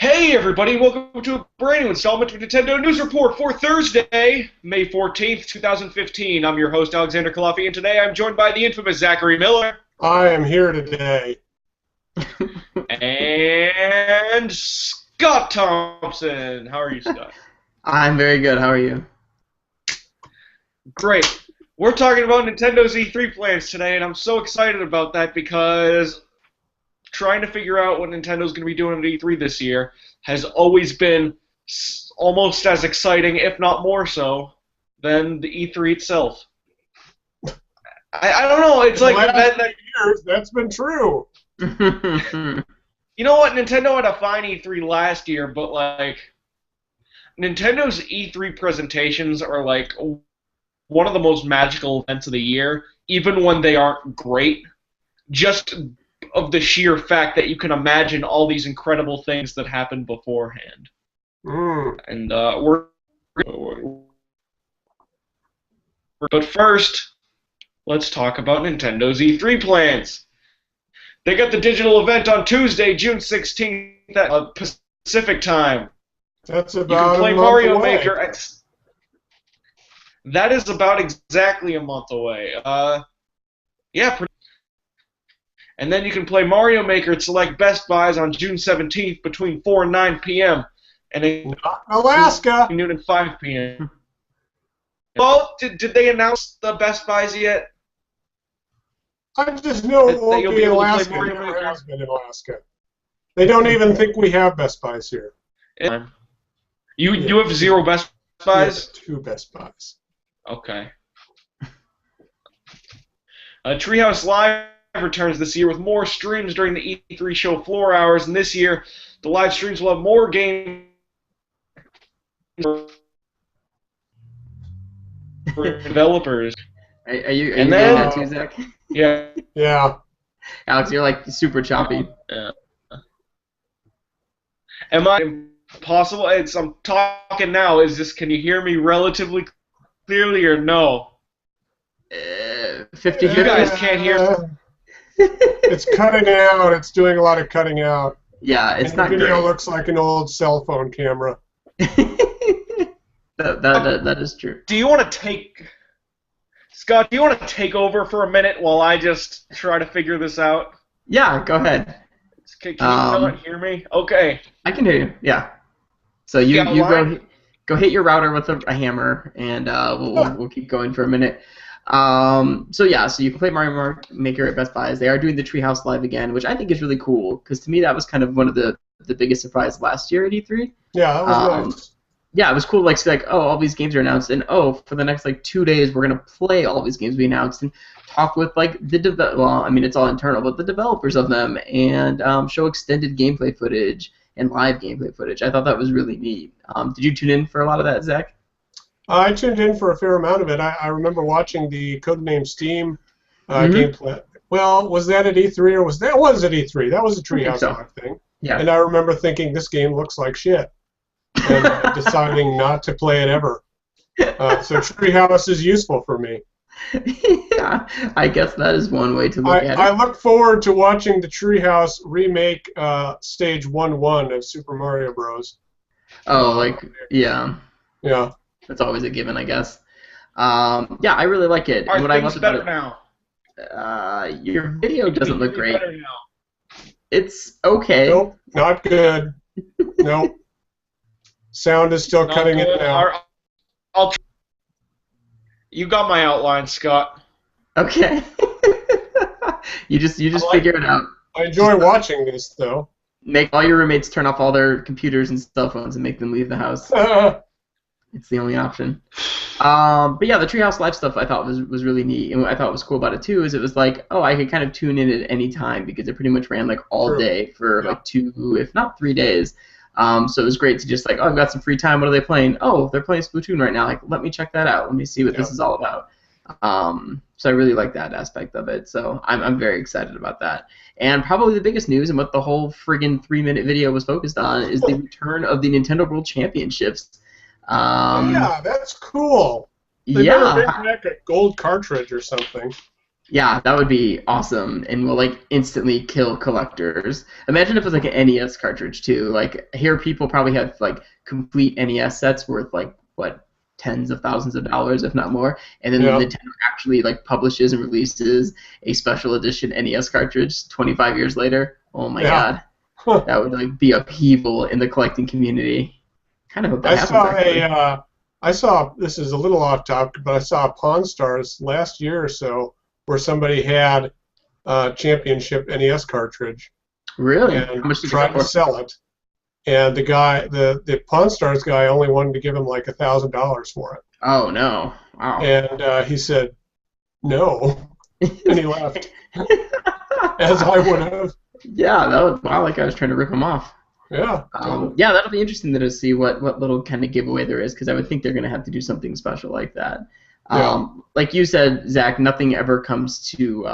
Hey everybody, welcome to a brand new installment of Nintendo News Report for Thursday, May 14th, 2015. I'm your host, Alexander Kalafi, and today I'm joined by the infamous Zachary Miller. I am here today. And Scott Thompson. How are you, Scott? I'm very good. How are you? Great. We're talking about Nintendo's E3 plans today, and I'm so excited about that because trying to figure out what Nintendo's going to be doing at E3 this year has always been almost as exciting, if not more so, than the E3 itself. I don't know. It's like years, that's been true. You know what? Nintendo had a fine E3 last year, but like Nintendo's E3 presentations are like one of the most magical events of the year, even when they aren't great. Just of the sheer fact that you can imagine all these incredible things that happened beforehand. And but first, let's talk about Nintendo's E3 plans. They got the digital event on Tuesday, June 16th at Pacific time. That's about you can play a month Mario away. Maker. That is about exactly a month away. Yeah. And then you can play Mario Maker at select Best Buys on June 17th between 4 and 9 p.m. And in Alaska. noon and 5 p.m. Well, did they announce the Best Buys yet? I just know it won't be in Alaska. It never has been in Alaska. They don't even think we have Best Buys here. You have 0 Best Buys? Yeah, 2 Best Buys. Okay. Treehouse Live returns this year with more streams during the E3 show floor hours, and this year the live streams will have more games for developers. Are you getting that too, Zach? Yeah. Yeah. Alex, you're like super choppy. Yeah. Am I impossible? I'm talking now. Can you hear me relatively clearly or no? 50. You guys can't hear. It's cutting out. It's doing a lot of cutting out. Yeah, it's not great. The video great. looks like an old cell phone camera. that is true. Do you want to take... Scott, do you want to take over for a minute while I just try to figure this out? Yeah, go ahead. Can you not hear me? Okay. I can hear you. Yeah. So you go hit your router with a hammer, and we'll keep going for a minute. So you can play Mario Maker at Best Buys. They are doing the Treehouse Live again, which I think is really cool because to me that was kind of one of the biggest surprises last year at E3. Yeah, that was nice. Yeah, it was cool. Like, all these games are announced, and for the next 2 days we're gonna play all these games we announced and talk with it's all internal, but the developers of them and show extended gameplay footage and live gameplay footage. I thought that was really neat. Did you tune in for a lot of that, Zach? I tuned in for a fair amount of it. I remember watching the Codename Steam gameplay. Well, was that at E3 or was at E3? That was a Treehouse Live thing. Yeah. And I remember thinking this game looks like shit, and deciding not to play it ever. So Treehouse is useful for me. Yeah, I guess that is one way to look at it. I look forward to watching the Treehouse remake Stage 1-1 of Super Mario Bros. Oh, yeah. Yeah. That's always a given, I guess. I really like it. Are what I things better now? Your video doesn't look great. It's okay. Nope, not good. Nope. Sound is still cutting in and out. You got my outline, Scott. Okay. you just figure it out. I enjoy watching this, though. Make all your roommates turn off all their computers and cell phones and make them leave the house. It's the only option. But yeah, the Treehouse Live stuff I thought was really neat, and what I thought was cool about it too is it was like, I could kind of tune in at any time because it pretty much ran all day for 2, if not 3 days. So it was great to just I've got some free time. What are they playing? Oh, they're playing Splatoon right now. Let me check that out. Let me see what this is all about. So I really like that aspect of it. So I'm very excited about that. And probably the biggest news and what the whole friggin' 3-minute video was focused on is the return of the Nintendo World Championships. Yeah, that's cool. They better bring back a gold cartridge or something. Yeah, that would be awesome, and will like instantly kill collectors. Imagine if it was like an NES cartridge too. Like here, people probably have like complete NES sets worth like what tens of thousands of dollars, if not more. And then Yeah. Nintendo actually like publishes and releases a special edition NES cartridge 25 years later. Oh my Yeah. God, that would like be upheaval in the collecting community. Kind of hope that I happens saw actually. this is a little off topic, but I saw a Pawn Stars last year or so where somebody had a championship NES cartridge Really? How and much did it tried go to for? sell it. And the Pawn Stars guy only wanted to give him like $1,000 for it. Oh no! Wow. And he said no, and he left, as I would have. Yeah, that was wow. Like I was trying to rip him off. Yeah. Yeah, that'll be interesting to see what little kind of giveaway there is, because I would think they're going to have to do something special like that. Yeah. Like you said, Zach, nothing ever comes to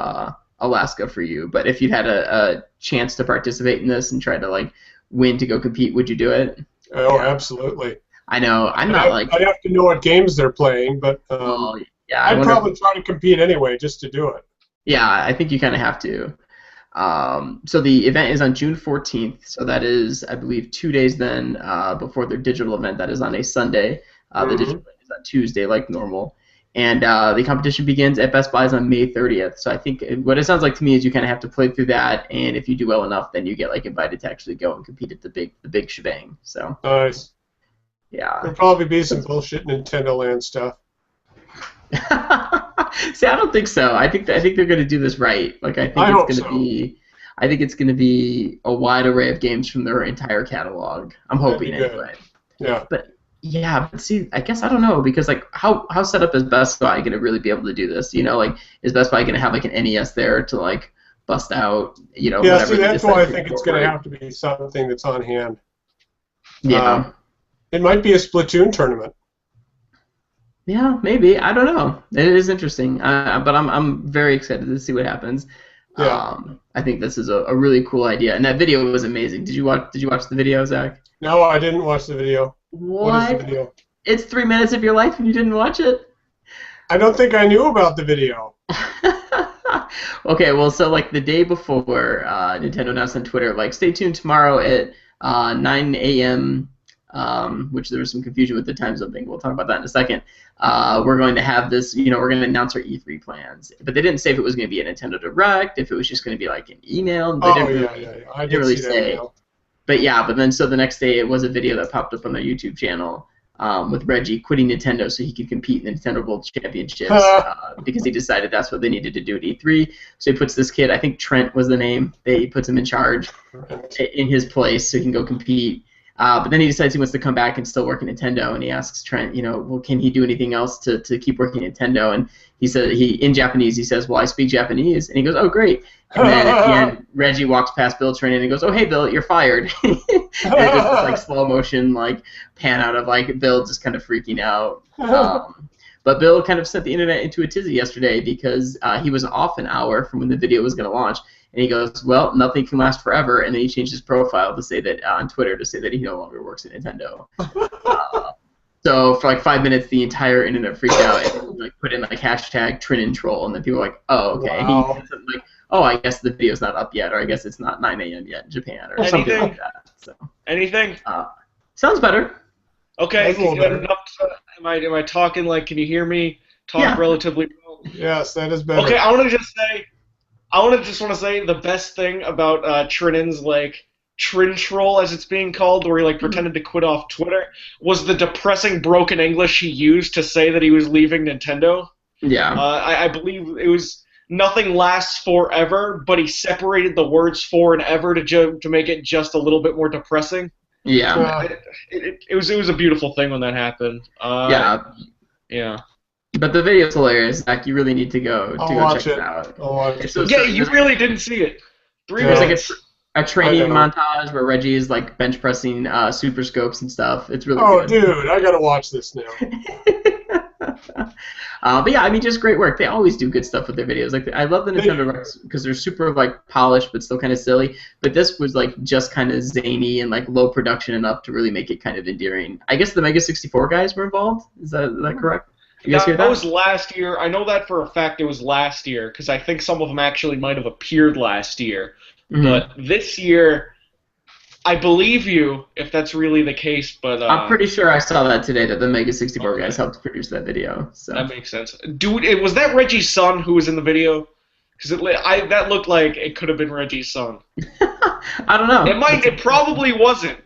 Alaska for you. But if you'd had a chance to participate in this and try to like win to go compete, would you do it? Oh, Yeah. absolutely. I know. I'm not like. I'd have to know what games they're playing, but Oh, yeah. I I'd wonder. probably try to compete anyway just to do it. Yeah, I think you kind of have to. So the event is on June 14th, so that is, I believe, 2 days then before their digital event. That is on a Sunday. The digital event is on Tuesday, like normal. And the competition begins at Best Buy's on May 30th. So I think what it sounds like to me is you kind of have to play through that, and if you do well enough, then you get like invited to actually go and compete at the big shebang. So Nice. yeah. There'll probably be some bullshit Nintendo Land stuff. See, I don't think so. I think they're going to do this right. Like I think I hope it's going to so. be. I think it's going to be a wide array of games from their entire catalog. I'm That'd hoping be good. anyway. Yeah. But yeah, but see, I guess I don't know, because like how set up is Best Buy going to really be able to do this? You know, like is Best Buy going to have like an NES there to like bust out? You know, Yeah, whatever see, they that's decide why I to think it's going to incorporate? have to be something that's on hand. Yeah. It might be a Splatoon tournament. Yeah, maybe. I don't know. It is interesting, but I'm very excited to see what happens. Yeah. I think this is a really cool idea, and that video was amazing. Did you watch the video, Zach? No, I didn't watch the video. What is the What? video? It's 3 minutes of your life and you didn't watch it? I don't think I knew about the video. Okay, well, so like the day before, Nintendo announced on Twitter, like, stay tuned tomorrow at 9 a.m., which there was some confusion with the time zone thing. We'll talk about that in a second. We're going to have this, you know, we're going to announce our E3 plans. But they didn't say if it was going to be a Nintendo Direct, if it was just going to be like an email. They Oh, didn't yeah, really, yeah, yeah. I didn't did really see that say. email. But yeah, but then so the next day it was a video that popped up on their YouTube channel with Reggie quitting Nintendo so he could compete in the Nintendo World Championships because he decided that's what they needed to do at E3. So he puts this kid, I think Trent was the name, he puts him in charge in his place so he can go compete. But then he decides he wants to come back and still work at Nintendo, and he asks Trent, you know, well, can he do anything else to keep working at Nintendo? And he said, in Japanese, he says, well, I speak Japanese. And he goes, oh, great. And then at the end, Reggie walks past Bill Trent and he goes, oh, hey, Bill, you're fired. And it's just this, like, slow motion, like, pan out of, like, Bill just kind of freaking out. But Bill kind of sent the internet into a tizzy yesterday because he was off an hour from when the video was going to launch. And he goes, well, nothing can last forever. And then he changed his profile to say that on Twitter to say that he no longer works at Nintendo. So for like 5 minutes, the entire internet freaked out and like put in like hashtag Troll, and then people were like, oh, okay. Wow. And he said, like, oh, I guess the video's not up yet, or I guess it's not 9 a.m. yet in Japan, or something like that. So Anything? sounds better. Okay. That's a little better. Am I talking like? Can you hear me? Talk Yeah. relatively well. Yes, that is better. Okay. I want to say the best thing about Trinin's like Troll as it's being called, where he like pretended to quit off Twitter, was the depressing broken English he used to say that he was leaving Nintendo. Yeah. I believe it was nothing lasts forever, but he separated the words for and ever to make it just a little bit more depressing. Yeah. It was a beautiful thing when that happened. Yeah. Yeah. But the video's hilarious, Zach. You really need to go I'll check watch it it. out. I'll watch it. It's so Yeah, you really didn't see it. 3 Yeah. There's like minutes. a training I know. montage where Reggie is like bench pressing super scopes and stuff. It's really Oh, good. dude, I gotta watch this now. But yeah, I mean, just great work. They always do good stuff with their videos. Like I love the Nintendo Directs because they're super like polished but still kind of silly. But this was like just kind of zany and like low production enough to really make it kind of endearing. I guess the Mega 64 guys were involved. Is that correct? You guys hear That was that? last year. I know that for a fact it was last year because I think some of them actually might have appeared last year. Hmm. But this year, I believe you if that's really the case. But I'm pretty sure I saw that today that the Mega 64 guys okay, helped produce that video. So that makes sense. Dude, was that Reggie's son who was in the video? Because that looked like it could have been Reggie's son. I don't know. It probably wasn't.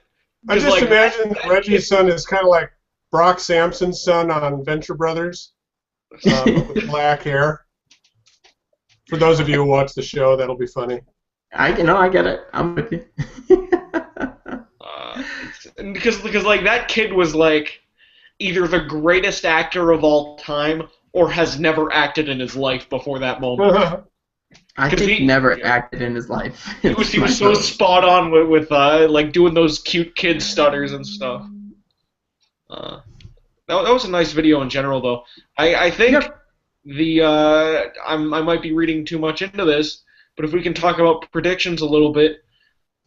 I Because just like imagine that Reggie's son is kind of like Brock Sampson's son on Venture Brothers, but with black hair. For those of you who watch the show, that'll be funny. I get it. I'm with you. uh, because like that kid was like either the greatest actor of all time or has never acted in his life before that moment. I think he never acted in his life. He was so spot on with like doing those cute kid stutters and stuff. That was a nice video in general, though. I think I might be reading too much into this, but if we can talk about predictions a little bit,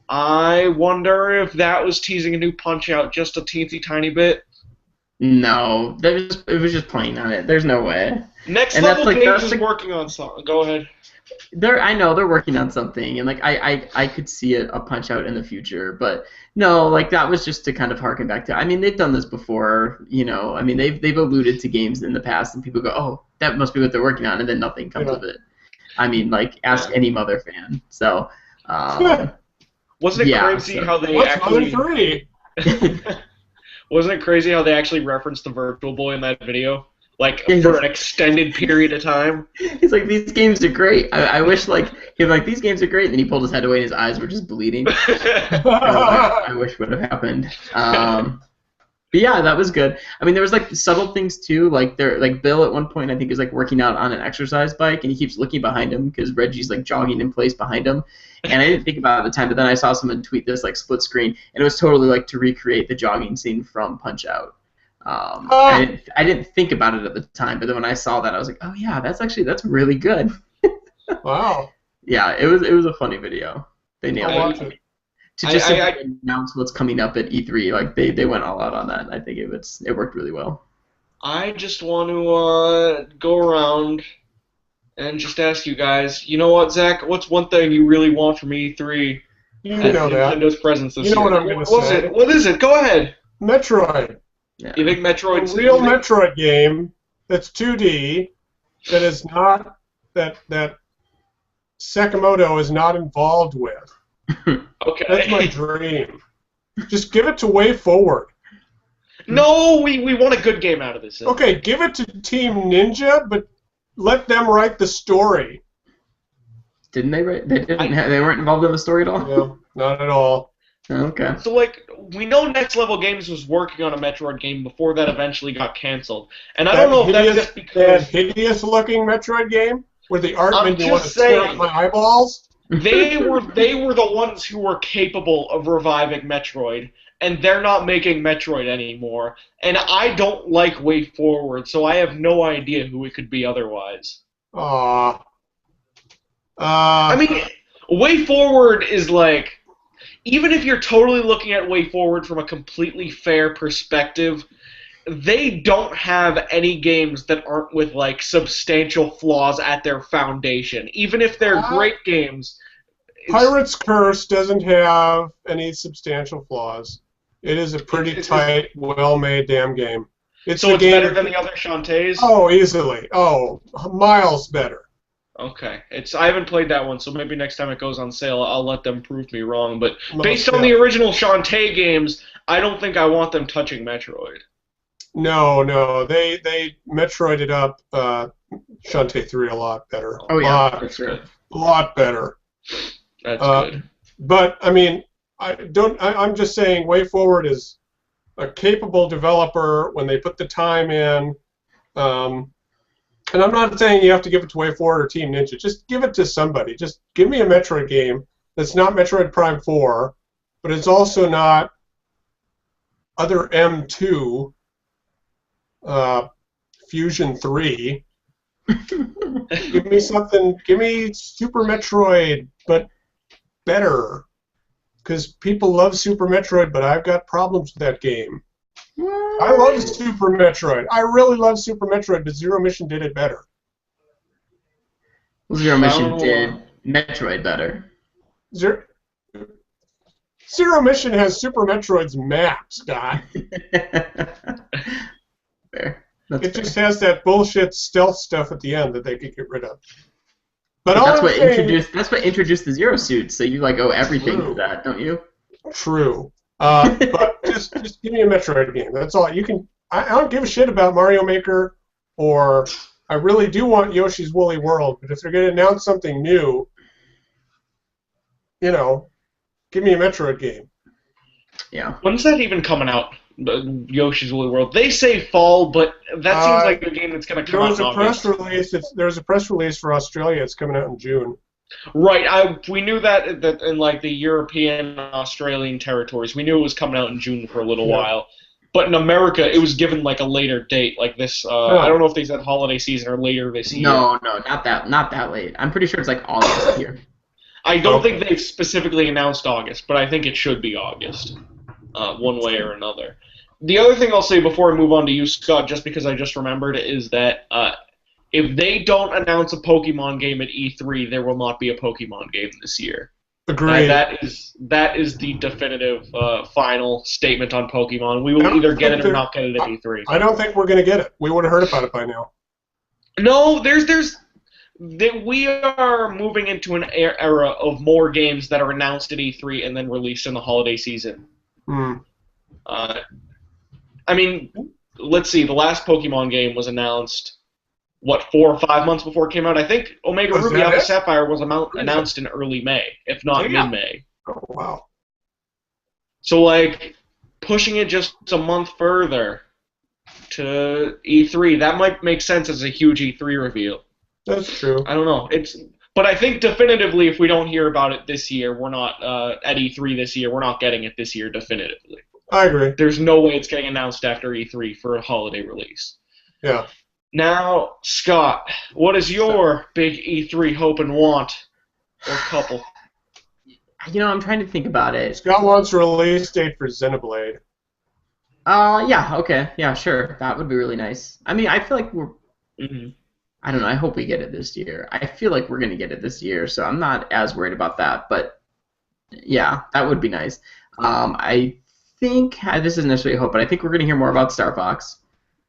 I wonder if that was teasing a new Punch-Out just a teensy tiny bit. No, it was just playing on it. There's no way. Next Level Games is working on something. Go ahead. I know they're working on something, and like I could see a Punch-Out in the future, but no, like that was just to kind of harken back to. I mean, they've done this before, you know. I mean, they've alluded to games in the past, and people go, "Oh, that must be what they're working on," and then nothing comes of it. I mean, like ask any Mother fan. So, wasn't it crazy how they actually? Mother 3? Wasn't it crazy how they actually referenced the Virtual Boy in that video? Like, for an extended period of time. He's like, these games are great. I wish, like, he was like, these games are great, and then he pulled his head away and his eyes were just bleeding. I wish would have happened. But yeah, that was good. I mean, there was, like, subtle things, too. Like, Bill at one point, I think, is, like, working out on an exercise bike, and he keeps looking behind him because Reggie's, like, jogging in place behind him. And I didn't think about it at the time, but then I saw someone tweet this, like, split screen, and it was totally, like, to recreate the jogging scene from Punch-Out! I didn't think about it at the time, but then when I saw that, I was like, oh yeah, that's really good. Wow. Yeah, it was a funny video. They nailed it. To just announce what's coming up at E3, like they went all out on that. I think it worked really well. I just want to go around and just ask you guys. You know what, Zach? What's one thing you really want from E3? You know that. Nintendo's presence this year. You know year. what I'm going to say. What is it? Go ahead. Metroid. Yeah. You think Metroid's a real Metroid game that's 2D that is not that Sakamoto is not involved with. Okay. That's my dream. Just give it to Way Forward. No, we want a good game out of this. Okay, give it to Team Ninja, but let them write the story. Didn't they write? They didn't. They weren't involved in the story at all. No, not at all. Okay. So, like, we know Next Level Games was working on a Metroid game before that eventually got canceled. And I don't know if that's just because... That hideous-looking Metroid game where the art made me want to tear out my eyeballs? They were the ones who were capable of reviving Metroid, and they're not making Metroid anymore. And I don't like Way Forward, so I have no idea who it could be otherwise. Aww. I mean, Way Forward is like... Even if you're totally looking at Way Forward from a completely fair perspective, they don't have any games that aren't with, like, substantial flaws at their foundation. Even if they're great games. Pirate's Curse doesn't have any substantial flaws. It is a pretty tight, well-made damn game. So it's better than the other Shantaes? Oh, easily. Oh, miles better. Okay, I haven't played that one, so maybe next time it goes on sale, I'll let them prove me wrong. But based on the original Shantae games, I don't think I want them touching Metroid. No, they Metroided up Shantae 3 a lot better. Oh yeah, that's good. A lot better. That's good. But I mean, I'm just saying, Way Forward is a capable developer when they put the time in. And I'm not saying you have to give it to Way Forward or Team Ninja. Just give it to somebody. Just give me a Metroid game that's not Metroid Prime 4, but it's also not other M2, Fusion 3. Give me something. Give me Super Metroid, but better. Because people love Super Metroid, but I've got problems with that game. I love Super Metroid. I really love Super Metroid, but Zero Mission did it better. Well, Zero I don't Mission know. did Metroid better. Zero, Zero Mission has Super Metroid's map, Scott. Fair. That's It fair. just has that bullshit stealth stuff at the end that they could get rid of. But all That's I'm what saying, introduced the Zero Suit. So you like owe everything to that, don't you? true. But just give me a Metroid game. That's all. You can. I don't give a shit about Mario Maker, or I really do want Yoshi's Woolly World. But if they're going to announce something new, give me a Metroid game. Yeah. When's that even coming out? Yoshi's Woolly World. They say fall, but that seems like a game that's going to come out in August. There's a press release for Australia. It's coming out in June. Right. We knew that in like the European, Australian territories. We knew it was coming out in June for a little while. But in America, it was given like a later date, like this. I don't know if they said holiday season or later this year. No, not that late. I'm pretty sure it's like August here. I don't think they've specifically announced August, but I think it should be August, one way or another. The other thing I'll say before I move on to you, Scott, just because I just remembered, is that if they don't announce a Pokemon game at E3, there will not be a Pokemon game this year. Agreed. That is the definitive final statement on Pokemon. We will either get it or not get it at E3. I don't think we're going to get it. We would have heard about it by now. No, we are moving into an era of more games that are announced at E3 and then released in the holiday season. I mean, let's see. The last Pokemon game was announced, 4 or 5 months before it came out? I think Omega Ruby Alpha Sapphire was announced in early May, if not mid-May. Oh, wow. So, like, pushing it just a month further to E3, that might make sense as a huge E3 reveal. That's true. I don't know. But I think definitively, if we don't hear about it this year, we're not at E3 this year. We're not getting it this year definitively. I agree. There's no way it's getting announced after E3 for a holiday release. Yeah. Now, Scott, what is your big E3 hope and want, or couple? I'm trying to think about it. Scott wants a release date for Xenoblade. Yeah, okay. Yeah, sure. That would be really nice. I mean, I feel like we're... Mm-hmm. I don't know. I hope we get it this year. I feel like we're going to get it this year, so I'm not as worried about that. But, yeah, that would be nice. I think... This isn't necessarily a hope, but I think we're going to hear more about Star Fox.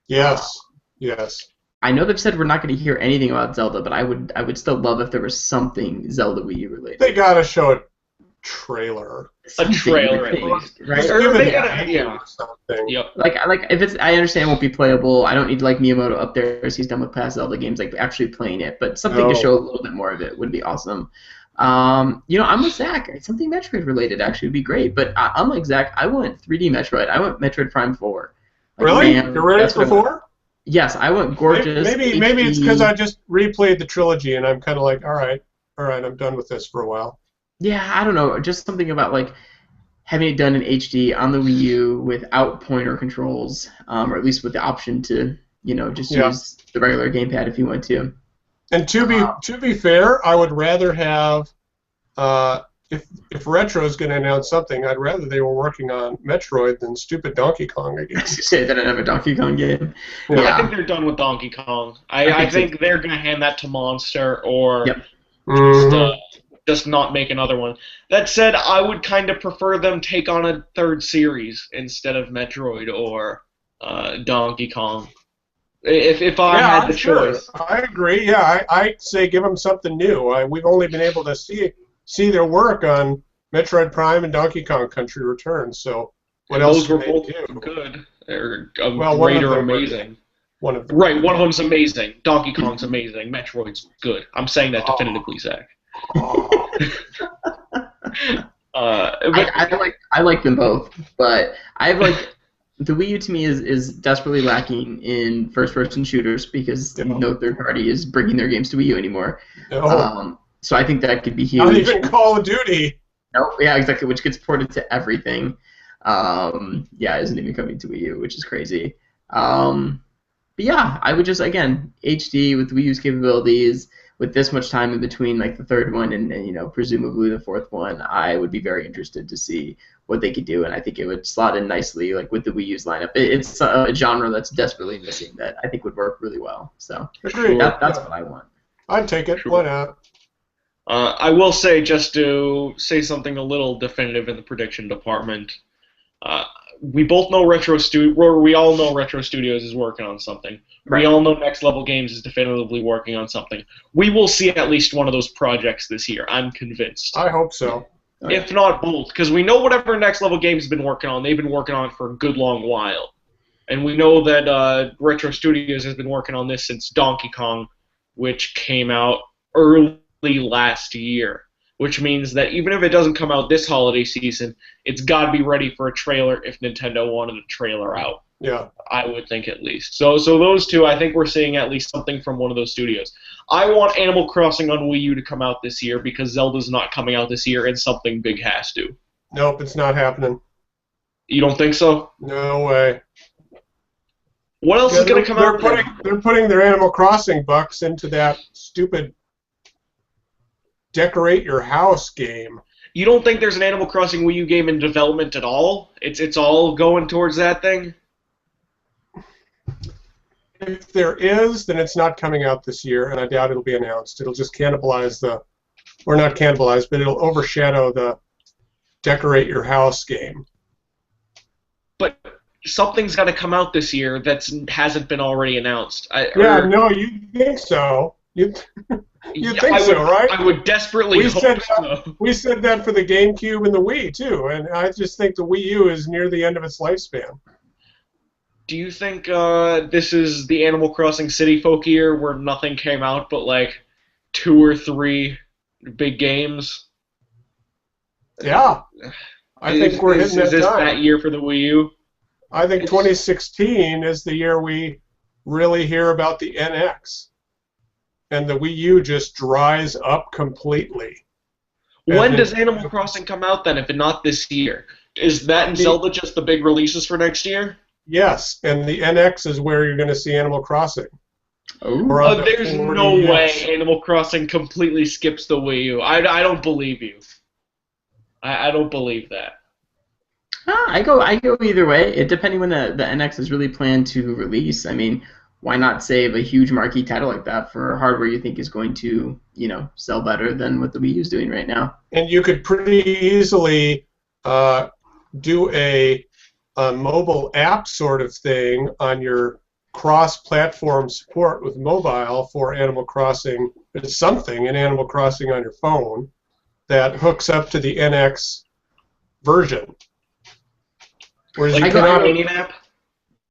Yes. Yes. I know they've said we're not going to hear anything about Zelda, but I would still love if there was something Zelda Wii U related. They got to show a trailer. A trailer, at least. Right? Or they gotta, something. Yep. Like if it's, I understand it won't be playable. I don't need like Miyamoto up there as he's done with past Zelda games, like actually playing it. But something to show a little bit more of it would be awesome. I'm with Zach. Something Metroid related actually would be great. But unlike Zach, I want 3D Metroid. I want Metroid Prime 4. Like, Really? Man, You're ready for 4? Yes, I want gorgeous. Maybe it's because I just replayed the trilogy and I'm kind of like, all right, I'm done with this for a while. Yeah, I don't know. Just something about like having it done in HD on the Wii U without pointer controls, or at least with the option to, just use the regular gamepad if you want to. And to be fair, I would rather have, if Retro is going to announce something, I'd rather they were working on Metroid than stupid Donkey Kong again. Say that I have a Donkey Kong game. Yeah. I think they're done with Donkey Kong. I think they're going to hand that to Monster or just not make another one. That said, I would kind of prefer them take on a third series instead of Metroid or Donkey Kong. If I had the choice. I agree. Yeah, I say give them something new. We've only been able to see their work on Metroid Prime and Donkey Kong Country Returns. So what else those were can both they do? good. They're great or amazing. One of them. Right, one of them's amazing. Donkey Kong's amazing. Metroid's good. I'm saying that definitively, Zach. I like them both, but I have like the Wii U to me is desperately lacking in first-person shooters because no third party is bringing their games to Wii U anymore. So I think that could be huge. Not even Call of Duty. No, yeah, exactly, which gets ported to everything. Isn't even coming to Wii U, which is crazy. But yeah, I would just, again, HD with Wii U's capabilities, with this much time in between, like the third one and you know presumably the fourth one, I would be very interested to see what they could do, and I think it would slot in nicely like with the Wii U's lineup. It's a genre that's desperately missing that I think would work really well. So Agreed. that's what I want. I'd take it. Why not? I will say, just to say something a little definitive in the prediction department, we both know we all know Retro Studios is working on something. Right. We all know Next Level Games is definitively working on something. We will see at least one of those projects this year. I'm convinced. I hope so. If not both, because we know whatever Next Level Games has been working on, they've been working on it for a good long while. And we know that Retro Studios has been working on this since Donkey Kong, which came out early last year. Which means that even if it doesn't come out this holiday season, it's got to be ready for a trailer if Nintendo wanted a trailer out. Yeah. I would think at least. So those two, I think we're seeing at least something from one of those studios. I want Animal Crossing on Wii U to come out this year because Zelda's not coming out this year and something big has to. Nope, it's not happening. You don't think so? No way. What else is going to come out? They're putting their Animal Crossing bucks into that stupid decorate your house game. You don't think there's an Animal Crossing Wii U game in development at all? It's all going towards that thing? If there is, then it's not coming out this year, and I doubt it'll be announced. It'll just cannibalize or not cannibalize, but it'll overshadow the decorate your house game. But something's got to come out this year that hasn't been already announced. No, you think so. You think so, right? I would desperately hope so. We said that for the GameCube and the Wii, too, and I just think the Wii U is near the end of its lifespan. Do you think this is the Animal Crossing City Folk year where nothing came out but, like, 2 or 3 big games? Yeah. I think we're hitting that time. Is this that year for the Wii U? I think 2016 is the year we really hear about the NX. And the Wii U just dries up completely. When does Animal Crossing come out then, if not this year? Is that and Zelda just the big releases for next year? Yes, and the NX is where you're going to see Animal Crossing. There's no way Animal Crossing completely skips the Wii U. I don't believe you. I don't believe that. I go either way. It depending when the NX is really planned to release. I mean, why not save a huge marquee title like that for hardware you think is going to, sell better than what the Wii U is doing right now? And you could pretty easily do a mobile app sort of thing on your cross-platform support with mobile for Animal Crossing. There's something in Animal Crossing on your phone that hooks up to the NX version. Whereas you cannot. App?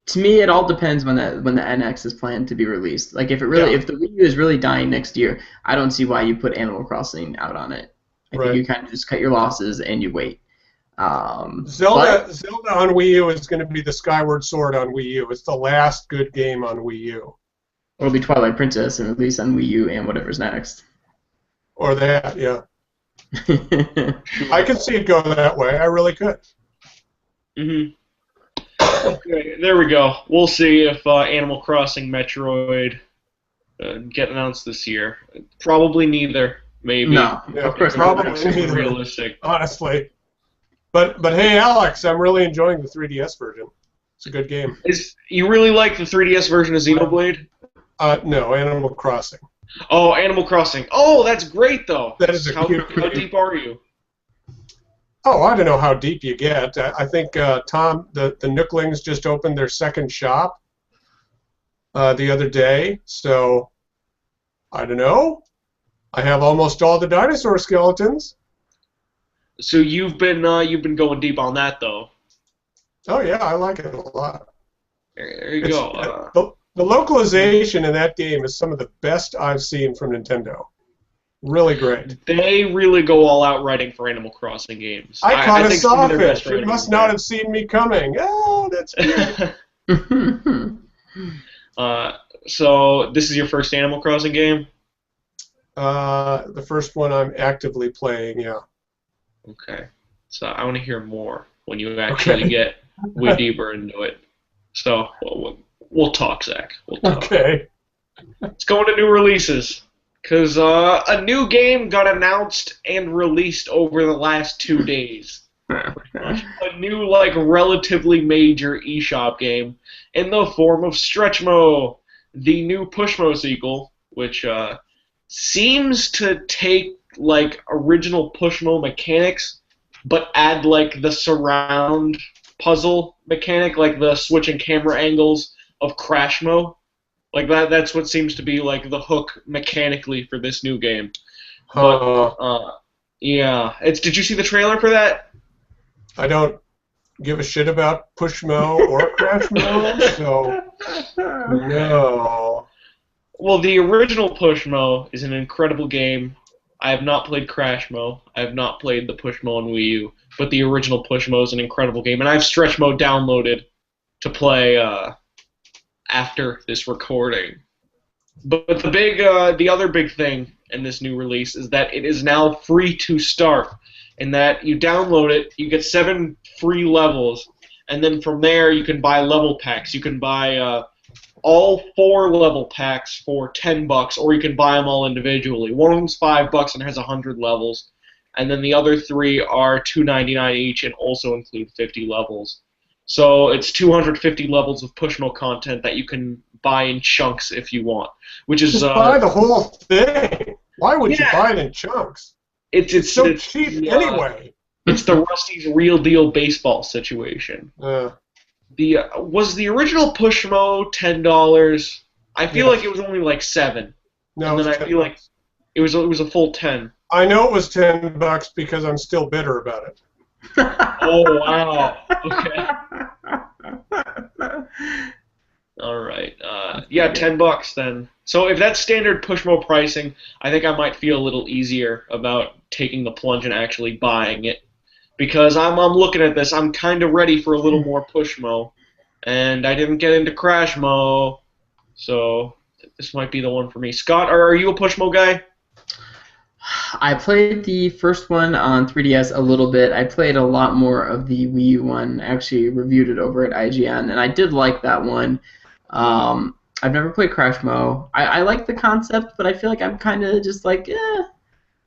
To me, it all depends when the NX is planned to be released. Like if the Wii U is really dying next year, I don't see why you put Animal Crossing out on it. I think you kind of just cut your losses and you wait. Zelda on Wii U is going to be the Skyward Sword on Wii U. It's the last good game on Wii U. It'll be Twilight Princess and release on Wii U and whatever's next. Or that, yeah. I could see it go that way. I really could. Mm-hmm. Okay, there we go. We'll see if Animal Crossing Metroid get announced this year. Probably neither. Maybe. No, yeah, of course probably neither. Realistic. Honestly. But hey, Alex, I'm really enjoying the 3DS version. It's a good game. You really like the 3DS version of Xenoblade? No, Animal Crossing. Oh, Animal Crossing. Oh, that's great, though. That is how deep are you? Oh, I don't know how deep you get. I think Tom, the Nooklings just opened their second shop the other day, so I don't know. I have almost all the dinosaur skeletons. So you've been going deep on that, though. Oh yeah, I like it a lot. There you go. The localization in that game is some of the best I've seen from Nintendo. Really great. They really go all out writing for Animal Crossing games. I caught a sawfish. It must not have seen me coming. Oh, that's cute. So this is your first Animal Crossing game? The first one I'm actively playing, yeah. Okay. So I want to hear more when you actually get way deeper into it. So we'll talk, Zach. We'll talk. Okay. Let's go into new releases. Because a new game got announced and released over the last 2 days. A new, like, relatively major eShop game in the form of Stretchmo, the new Pushmo sequel, which seems to take, like, original Pushmo mechanics, but add, like, the surround puzzle mechanic, like the switching camera angles of Crashmo. Like, that's what seems to be, like, the hook mechanically for this new game. But, yeah. Did you see the trailer for that? I don't give a shit about Pushmo or Crashmo, so no. Well, the original Pushmo is an incredible game. I have not played Crashmo. I have not played the Pushmo on Wii U, but the original Pushmo is an incredible game, and I have Stretchmo downloaded to play after this recording. But the other big thing in this new release is that it is now free to start, and that you download it, you get 7 free levels, and then from there you can buy level packs. You can buy all 4 level packs for $10, or you can buy them all individually. One of them's $5 and has 100 levels, and then the other 3 are $2.99 each and also include 50 levels. So it's 250 levels of Pushmo content that you can buy in chunks if you want, which is just buy the whole thing. Why would you buy it in chunks? It's so cheap anyway. It's the Rusty's Real Deal baseball situation. Was the original Pushmo $10? I feel like it was only like $7. No, and then I feel like it was a full $10. I know it was $10 because I'm still bitter about it. Oh wow! Okay. All right. Yeah, $10 then. So if that's standard Pushmo pricing, I think I might feel a little easier about taking the plunge and actually buying it, because I'm looking at this. I'm kind of ready for a little more Pushmo, and I didn't get into Crashmo, so this might be the one for me. Scott, are you a Pushmo guy? I played the first one on 3DS a little bit. I played a lot more of the Wii U one. I actually reviewed it over at IGN, and I did like that one. I've never played Crashmo. I like the concept, but I feel like I'm kind of just like,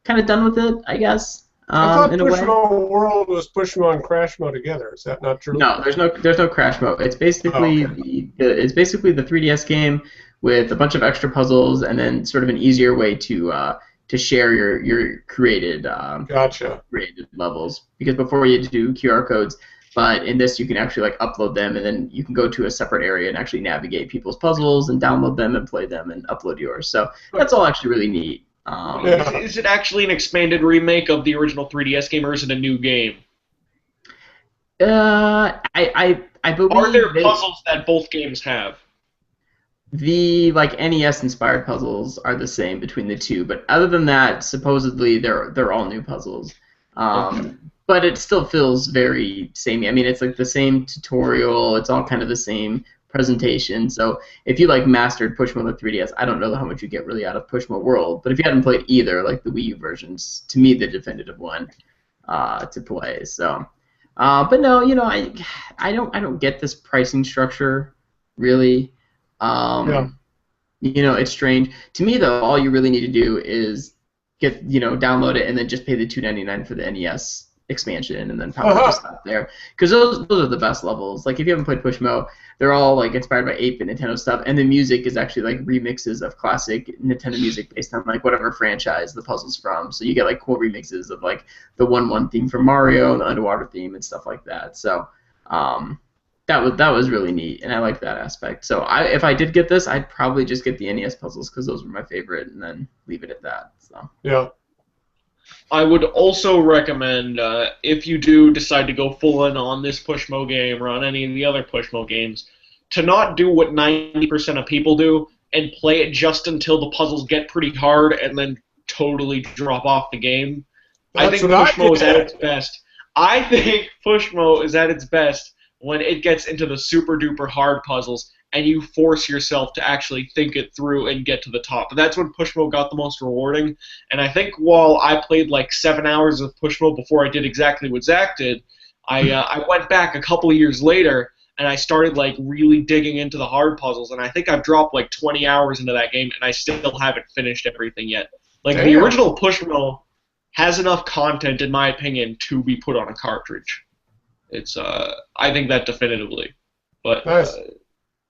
kind of done with it, I guess. I thought in Pushmo World was Pushmo and Crashmo together. Is that not true? No, there's no Crashmo. It's basically it's basically the 3DS game with a bunch of extra puzzles and then sort of an easier way to share your created created levels, because before you had to do QR codes, but in this you can actually like upload them, and then you can go to a separate area and actually navigate people's puzzles and download them and play them and upload yours. So that's all actually really neat. Is it actually an expanded remake of the original 3DS game, or is it a new game? I believe are there puzzles that both games have? The like NES inspired puzzles are the same between the two, but other than that, supposedly they're all new puzzles. But it still feels very samey. I mean, it's like the same tutorial. It's all kind of the same presentation. So if you like mastered Pushmo with 3DS, I don't know how much you get really out of Pushmo World. But if you hadn't played either, like the Wii U versions, to me the definitive one to play. So, but no, you know, I don't get this pricing structure really. You know, it's strange. To me, though, all you really need to do is download it and then just pay the $2.99 for the NES expansion, and then probably just stop there. Because those are the best levels. Like, if you haven't played Pushmo, they're all like inspired by 8-bit Nintendo stuff, and the music is actually like remixes of classic Nintendo music based on like whatever franchise the puzzle's from. So you get like cool remixes of like the 1-1 theme from Mario and the underwater theme and stuff like that. So that was really neat, and I like that aspect. So if I did get this, I'd probably just get the NES puzzles because those were my favorite, and then leave it at that. So yeah. I would also recommend, if you do decide to go full in on this Pushmo game or on any of the other Pushmo games, to not do what 90% of people do and play it just until the puzzles get pretty hard and then totally drop off the game. I think Pushmo is at its best. I think Pushmo is at its best when it gets into the super duper hard puzzles and you force yourself to actually think it through and get to the top. That's when Pushmo got the most rewarding. And I think while I played like 7 hours of Pushmo before I did exactly what Zach did, I went back a couple of years later and I started like really digging into the hard puzzles, and I think I've dropped like 20 hours into that game, and I still haven't finished everything yet. Like the original Pushmo has enough content, in my opinion, to be put on a cartridge. It's I think that definitively, but Nice.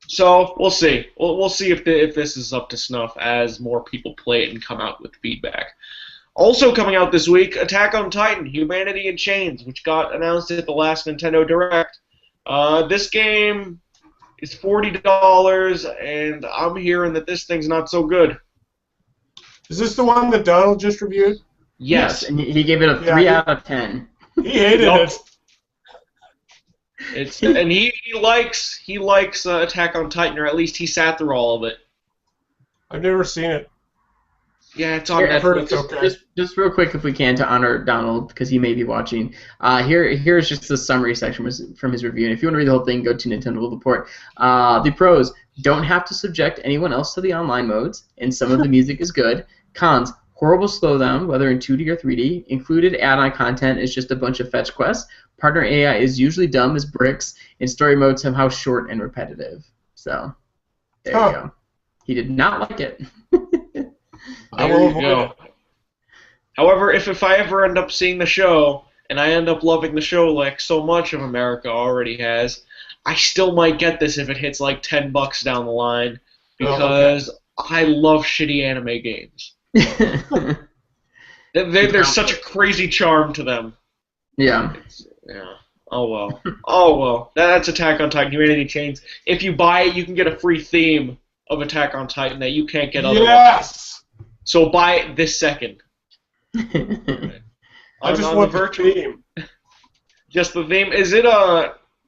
so we'll see. We'll see if this is up to snuff as more people play it and come out with feedback. Also coming out this week, Attack on Titan: Humanity in Chains, which got announced at the last Nintendo Direct. This game is $40, and I'm hearing that this thing's not so good. Is this the one that Donald just reviewed? Yes. And he gave it a 3 out of 10. He hated it. And he likes Attack on Titan, or at least he sat through all of it. I've never seen it. Yeah, it's on I've heard Netflix. it's okay. Just real quick, if we can, to honor Donald, because he may be watching. Here's just the summary section from his review. And if you want to read the whole thing, go to Nintendo Report. The pros: don't have to subject anyone else to the online modes, and some of the music is good. Cons: horrible slowdown, whether in 2D or 3D. Included add-on content is just a bunch of fetch quests. Partner AI is usually dumb as bricks, and story modes somehow short and repetitive. So, there you go. He did not like it. There you go. However, if I ever end up seeing the show, and I end up loving the show like so much of America already has, I still might get this if it hits like $10 down the line, because I love shitty anime games. There's such a crazy charm to them. Yeah. Yeah. Oh well. Oh well. That's Attack on Titan: Humanity Chains. If you buy it, you can get a free theme of Attack on Titan that you can't get otherwise. Yes! So buy it this second. I just want the theme. Just the theme. Is it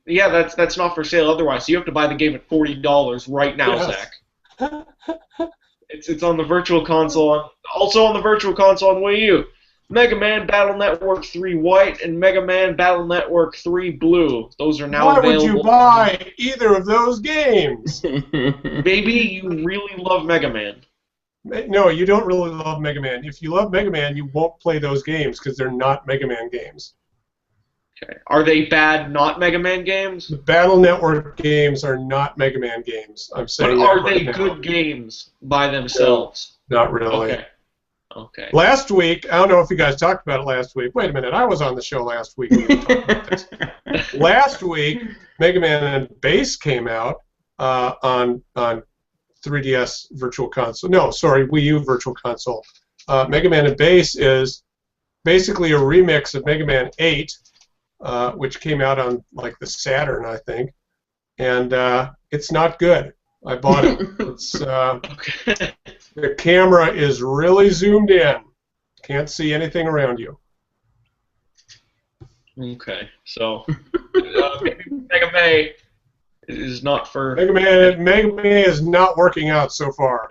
yeah, that's not for sale otherwise. So you have to buy the game at $40 right now, Yes. Zach. It's on the Virtual Console. Also on the Virtual Console on Wii U. Mega Man Battle Network 3 White and Mega Man Battle Network 3 Blue. Those are now available. Why would you buy either of those games? Baby, you really love Mega Man. No, you don't really love Mega Man. If you love Mega Man, you won't play those games because they're not Mega Man games. Okay. Are they bad not Mega Man games? The Battle Network games are not Mega Man games. I'm saying But that are right they now. good games by themselves? Not really. Okay. Okay. Last week, I don't know if you guys talked about it last week. Wait a minute, I was on the show last week. We were talking about this. Last week, Mega Man and Bass came out on 3DS Virtual Console. No, sorry, Wii U Virtual Console. Mega Man and Bass is basically a remix of Mega Man 8, which came out on like the Saturn, I think, and it's not good. I bought it. It's Okay. the camera is really zoomed in. Can't see anything around you. Okay. So maybe Mega Man is not for Mega Man is not working out so far.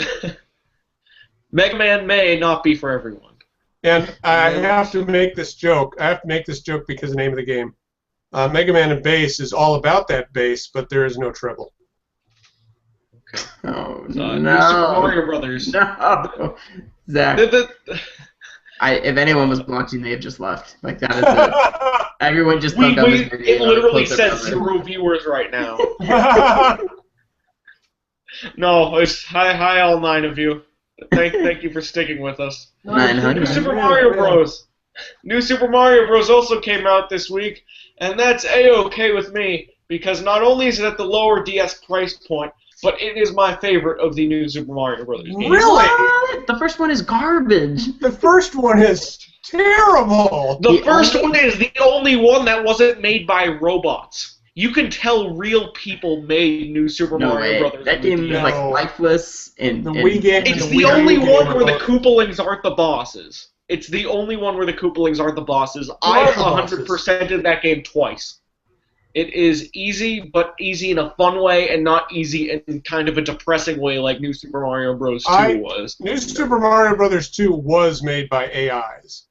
Mega Man may not be for everyone. And I have to make this joke. I have to make this joke because of the name of the game. Mega Man and Bass is all about that bass, but there is no treble. Oh, New no. Super Mario Brothers. No. Zach, if anyone was watching, they have just left. Like, that is it. Everyone just thumbed down this video. It literally Close their says browser. 0 viewers right now. No, it's hi all 9 of you. Thank you for sticking with us. 900. New Super Mario Bros. New Super Mario Bros. Also came out this week, and that's A-okay with me, because not only is it at the lower DS price point, but it is my favorite of the new Super Mario Brothers games. Really? What? The first one is garbage. The first one is terrible. The first one is the only one that wasn't made by robots. You can tell real people made New Super No Mario way. Brothers. That game is like No. lifeless and The Wii game. It's the the Wii only game one where the about- Koopalings aren't the bosses. It's the only one where the Koopalings aren't the bosses. I are the bosses. 100%ed that game twice. It is easy, but easy in a fun way, and not easy in kind of a depressing way like New Super Mario Bros. 2 was. New Super Mario Brothers 2 was made by AIs.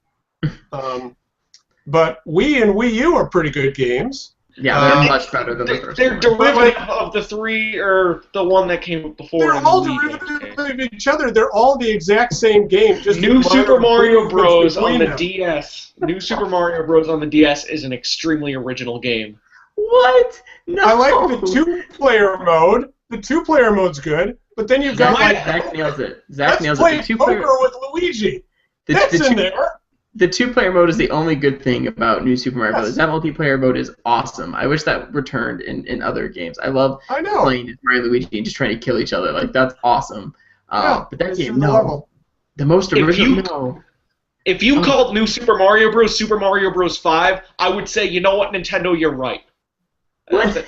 But Wii and Wii U are pretty good games. Yeah, they're much better than the first They're one. derivative of the 3, or the one that came before. They're in the all Wii derivative game. of each other. They're all the exact same game. Just New with Super minor Mario improvements Bros. on between the them. DS. New Super Mario Bros. On the DS is an extremely original game. What? No. I like the two-player mode. The two-player mode's good, but then you've got Zach nails it. Zach nails it. let's play poker with Luigi. That's in there. The two-player mode is the only good thing about New Super Mario Bros. That multiplayer mode is awesome. I wish that returned in other games. I love playing as Mario and Luigi and just trying to kill each other. Like, that's awesome. But that game, no. The most original, no. If you called New Super Mario Bros. Super Mario Bros. 5, I would say, you know what, Nintendo, you're right. What?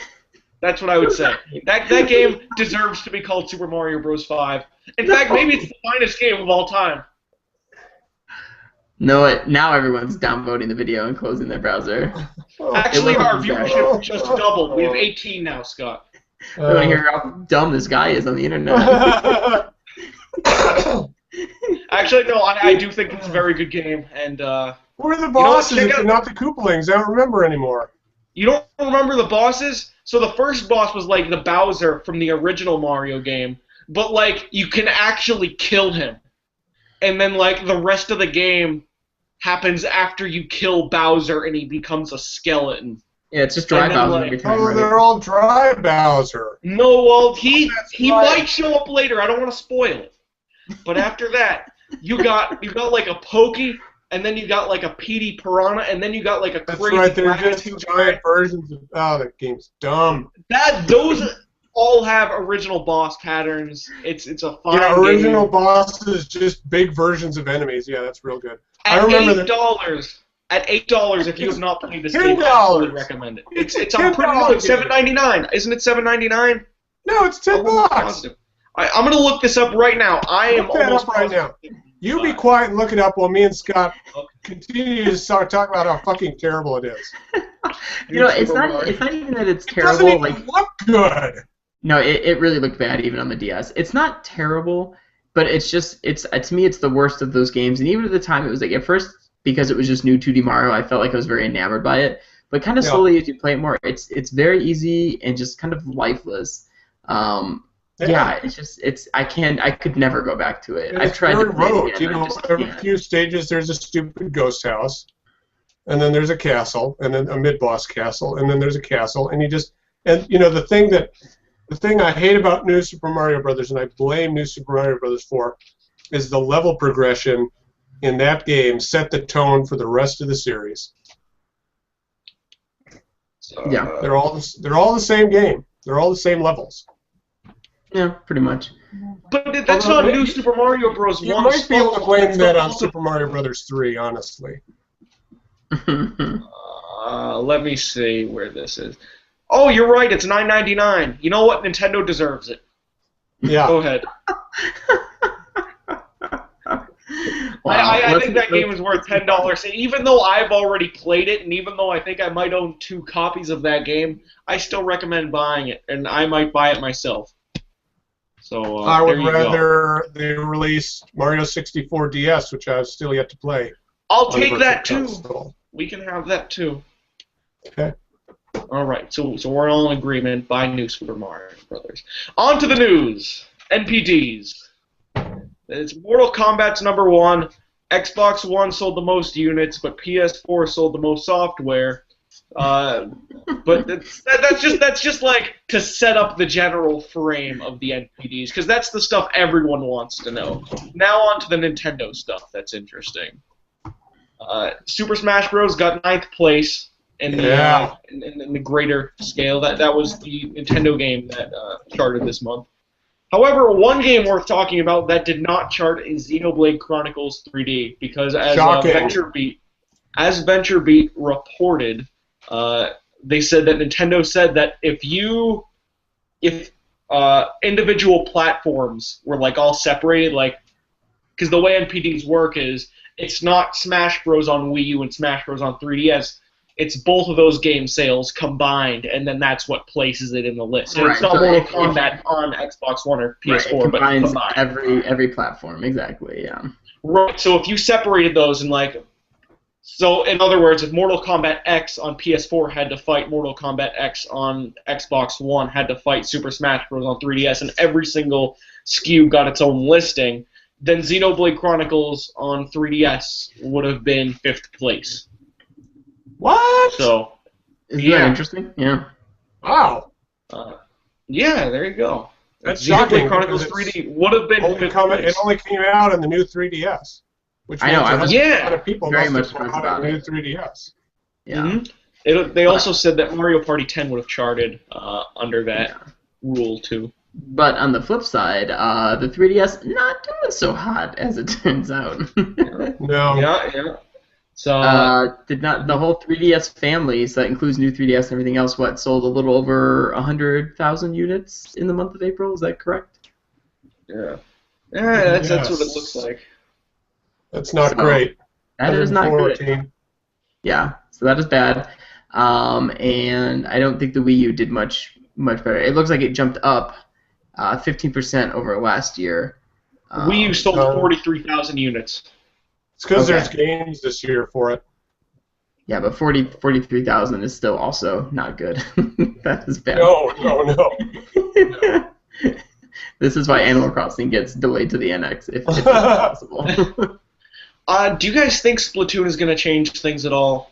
That's what I would say. That game deserves to be called Super Mario Bros. 5. In fact, maybe it's the finest game of all time. No, now everyone's downvoting the video and closing their browser. Actually, our viewership just doubled. We have 18 now, Scott. I want to hear how dumb this guy is on the internet. Actually, no, I do think it's a very good game. And who are the bosses if they're not the Koopalings? I don't remember anymore. You don't remember the bosses? So the first boss was like the Bowser from the original Mario game, but like you can actually kill him. And then like the rest of the game happens after you kill Bowser and he becomes a skeleton. Yeah, it's just dry Bowser every time. Oh, they're all dry Bowser. No, well, he might show up later. I don't want to spoil it. But after that, you got like a Pokey, and then you got like a Petey Piranha, and then you got like a crazy. That's right. They're just giant versions of. Oh, that game's dumb. Those all have original boss patterns. It's a fine game. Original bosses, just big versions of enemies. Yeah, that's real good. At $8. At $8, if you have not played this game, I fully recommend it. It's I'm pretty sure it's $7.99. Isn't it $7.99? No, it's $10. I'm gonna look this up right now. I am almost right now. You be quiet and look it up while me and Scott continue to talk about how fucking terrible it is. It's not even that it's terrible. It doesn't even look good. No, it really looked bad even on the DS. It's not terrible, but it's to me it's the worst of those games. And even at the time, it was like at first because it was just new 2D Mario, I felt like I was very enamored by it. But kind of slowly as you play it more, it's very easy and just kind of lifeless. I could never go back to it. I've tried to play it again. Every few stages there's a stupid ghost house, and then there's a castle, and then a mid-boss castle, and then there's a castle, and the thing I hate about New Super Mario Brothers, and I blame New Super Mario Brothers for, is the level progression in that game set the tone for the rest of the series. Yeah, they're all the same game. They're all the same levels. Yeah, pretty much. But that's not New Super Mario Bros. 1. You might be able to blame that on Super Mario Brothers 3, honestly. Let me see where this is. Oh, you're right. It's $9.99. You know what? Nintendo deserves it. Yeah. Go ahead. I think that game is worth $10. Even though I've already played it, and even though I think I might own 2 copies of that game, I still recommend buying it, and I might buy it myself. So I would rather they release Mario 64 DS, which I've still yet to play. I'll take that too. We can have that too. Okay. All right. So we're all in agreement. Buy New Super Mario Brothers. On to the news. NPDs. It's Mortal Kombat's #1. Xbox One sold the most units, but PS4 sold the most software. But that's just like to set up the general frame of the NPDs, because that's the stuff everyone wants to know. Now on to the Nintendo stuff that's interesting. Super Smash Bros. Got 9th place in the greater scale. That was the Nintendo game that charted this month. However, one game worth talking about that did not chart is Xenoblade Chronicles 3D, because as VentureBeat reported, they said that Nintendo said that if individual platforms were like all separated, like, because the way NPDs work is it's not Smash Bros. On Wii U and Smash Bros. On 3DS. It's both of those game sales combined, and then that's what places it in the list. So it's not Mortal Kombat on Xbox One or PS4, but combined. every platform, exactly, yeah. Right, so if you separated those in in other words, if Mortal Kombat X on PS4 had to fight Mortal Kombat X on Xbox One, had to fight Super Smash Bros. On 3DS, and every single SKU got its own listing, then Xenoblade Chronicles on 3DS would have been 5th place. What? So, Isn't that interesting? Yeah. Wow. Yeah, there you go. That's Xenoblade shocking. Chronicles 3D would have been fifth place. It only came out on the new 3DS, which means I was a lot of people very must much have surprised bought about a new it. 3DS. Yeah. They also said that Mario Party 10 would have charted under that rule too. But on the flip side, the 3DS not doing so hot as it turns out. No. Yeah. So did not the whole 3DS family, so that includes new 3DS and everything else, sold a little over 100,000 units in the month of April? Is that correct? Yeah. That's what it looks like. That's not great. That is not good. Yeah, so that is bad. And I don't think the Wii U did much better. It looks like it jumped up 15% over last year. Wii U sold 43,000 units. It's because there's games this year for it. Yeah, but 43,000 is still also not good. That is bad. No. This is why Animal Crossing gets delayed to the NX, if it's possible. Do you guys think Splatoon is going to change things at all?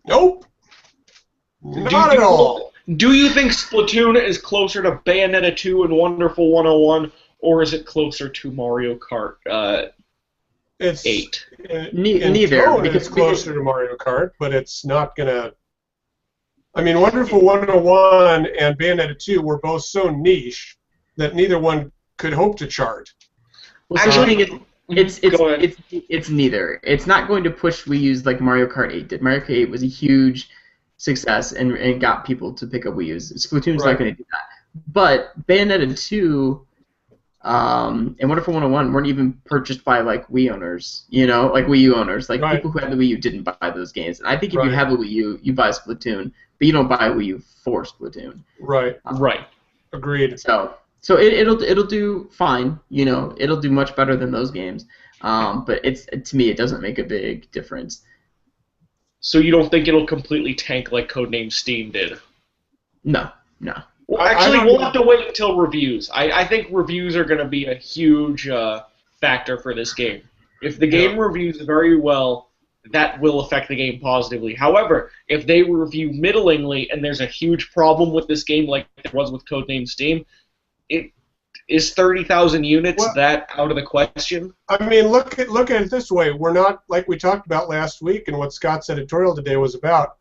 Nope. Not at all. Do you think Splatoon is closer to Bayonetta 2 and Wonderful 101, or is it closer to Mario Kart 8? Neither. It's closer to Mario Kart, but it's not going to... I mean, Wonderful 101 and Bayonetta 2 were both so niche that neither one could hope to chart. Well, so actually, it's neither. It's not going to push Wii U's like Mario Kart 8 did. Mario Kart 8 was a huge success and got people to pick up Wii U's. Splatoon's not going to do that. But Bayonetta 2 and Wonderful 101 weren't even purchased by like Wii owners, like Wii U owners. Like people who had the Wii U didn't buy those games. And I think if you have a Wii U, you buy Splatoon, but you don't buy a Wii U for Splatoon. Right. Agreed. So it'll do fine, it'll do much better than those games. But to me it doesn't make a big difference. So you don't think it'll completely tank like Codename Steam did? No. Well, actually, we'll have to wait until reviews. I think reviews are going to be a huge factor for this game. If the game reviews very well, that will affect the game positively. However, if they review middlingly and there's a huge problem with this game like there was with Codename Steam, is 30,000 units that out of the question? I mean, look at it this way. We're not, like we talked about last week and what Scott's editorial today was about,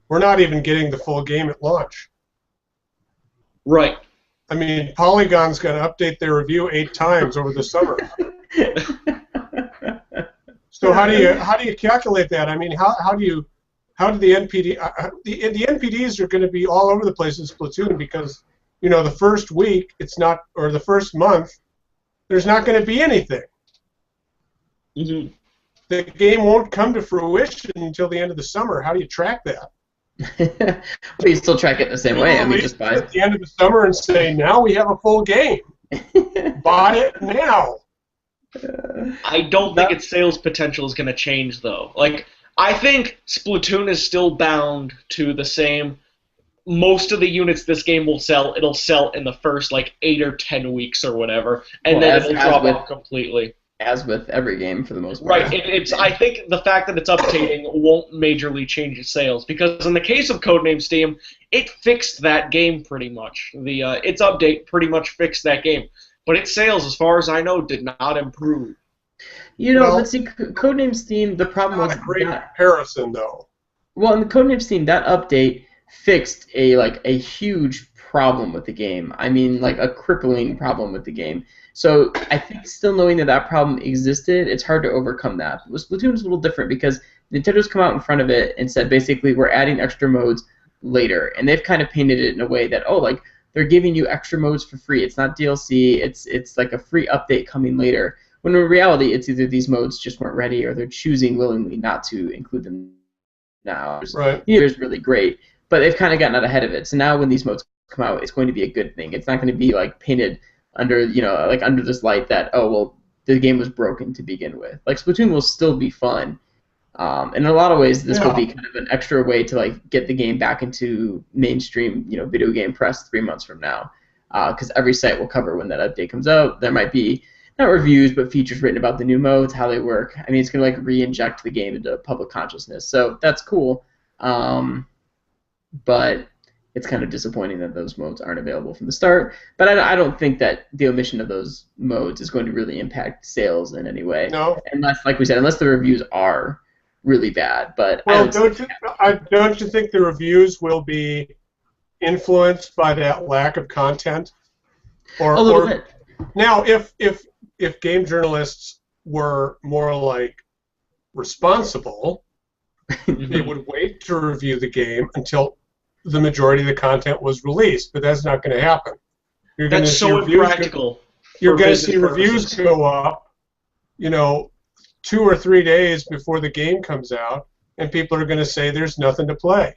we're not even getting the full game at launch. Right. I mean, Polygon's going to update their review 8 times over the summer. So how do you calculate that? I mean, how do the NPD the NPDs are going to be all over the place in Splatoon because the first week or the first month there's not going to be anything. Mm-hmm. The game won't come to fruition until the end of the summer. How do you track that? But you still track it the same way. I mean, just buy at the end of the summer and say, now we have a full game. Buy it now. I don't think its sales potential is going to change, though. Like, I think Splatoon is still bound to the same. Most of the units this game will sell, it'll sell in the first 8 or 10 weeks or whatever, and then it'll drop off completely. As with every game, for the most part. Right. I think the fact that it's updating won't majorly change its sales, because in the case of Codename Steam, it fixed that game pretty much. Its update pretty much fixed that game. But its sales, as far as I know, did not improve. But see, Codename Steam, the problem was... Not a great comparison, though. Well, in the Codename Steam, that update fixed a huge problem with the game. I mean, a crippling problem with the game. So I think still knowing that problem existed, it's hard to overcome that. With Splatoon is a little different because Nintendo's come out in front of it and said basically we're adding extra modes later, and they've kind of painted it in a way that they're giving you extra modes for free. It's not DLC. It's like a free update coming later. When in reality, it's either these modes just weren't ready or they're choosing willingly not to include them now. Right. It's really great, but they've kind of gotten out ahead of it. So now when these modes come out, it's going to be a good thing. It's not going to be painted under under this light that the game was broken to begin with. Splatoon will still be fun, and in a lot of ways this will be kind of an extra way to get the game back into mainstream video game press 3 months from now, because every site will cover when that update comes out. There might be not reviews but features written about the new modes, how they work. I mean, it's gonna re-inject the game into public consciousness, so that's cool. but it's kind of disappointing that those modes aren't available from the start. But I don't think that the omission of those modes is going to really impact sales in any way, No. unless, like we said, unless the reviews are really bad. But Well, don't you think the reviews will be influenced by that lack of content? A little bit. Now, if game journalists were more like responsible, they would wait to review the game until the majority of the content was released. But that's not going to happen. You're going to see impractical. You're going to see reviews go up, 2 or 3 days before the game comes out, and people are going to say there's nothing to play.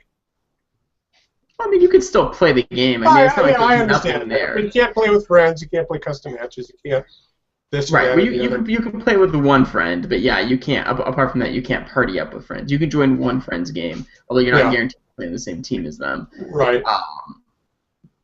I mean, you can still play the game. I mean, it's not like there's nothing there. You can't play with friends. You can't play custom matches. You can't this. Right. Well, you can play with the one friend, but yeah, you can't. Apart from that, you can't party up with friends. You can join one friend's game, although you're not guaranteed to play in the same team as them. Right.